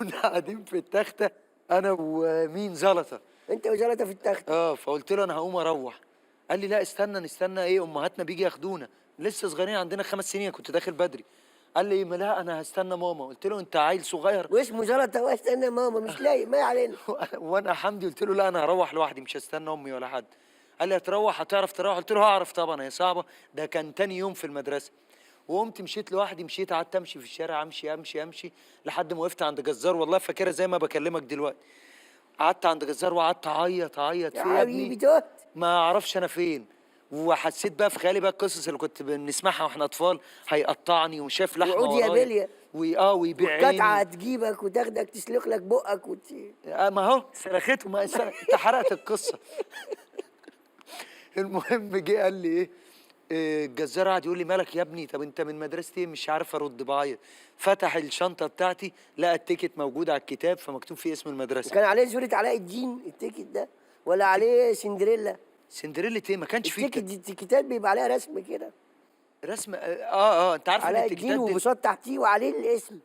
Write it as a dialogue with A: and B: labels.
A: كنا قاعدين في التخته انا ومين زلطه.
B: انت وجلطه في التخت.
A: فقلت له انا هقوم اروح. قال لي لا استنى نستنى ايه، امهاتنا بيجي ياخدونا لسه صغيرين عندنا 5 سنين، كنت داخل بدري. قال لي ما لا انا هستنى ماما. قلت له انت عيل صغير.
B: واسمه جلطه واستنى ماما مش لايق ما علينا.
A: وانا حمدي قلت له لا انا هروح لوحدي مش هستنى امي ولا حد. قال لي هتروح هتعرف تروح؟ قلت له هعرف طبعا هي صعبه، ده كان تاني يوم في المدرسه. وقمت مشيت لوحدي، مشيت قعدت امشي في الشارع امشي امشي امشي لحد ما وقفت عند جزار، والله فاكرها زي ما بكلمك دلوقتي. قعدت عند جزار وقعدت اعيط اعيط
B: يا
A: في إيه يا
B: حبيبي
A: ابني؟
B: تهت.
A: ما اعرفش انا فين. وحسيت بقى في خيالي بقى القصص اللي كنت بنسمعها واحنا اطفال، هيقطعني وشاف لحمه
B: وعود يا
A: ورايا
B: بليه.
A: ويبيع
B: والقطعه
A: عيني.
B: تجيبك وتاخدك تسلخ لك بقك
A: ما هو سلخته، ما انت حرقت القصه. المهم جه قال لي ايه، الجزار قعد يقول لي مالك يا ابني، طب انت من مدرسه ايه؟ مش عارف ارد بعيط. فتح الشنطه بتاعتي لقى التيكت موجود على الكتاب فمكتوب فيه اسم المدرسه.
B: وكان عليه صورة علاء الدين التيكت ده ولا عليه سندريلا؟
A: سندريلا ايه؟ ما كانش فيه
B: التيكت دي التيكتات بيبقى عليها رسم كده.
A: رسم. انت عارف ان
B: علاء الدين
A: التيكتات دي
B: وبساط تحتيه وعليه الاسم.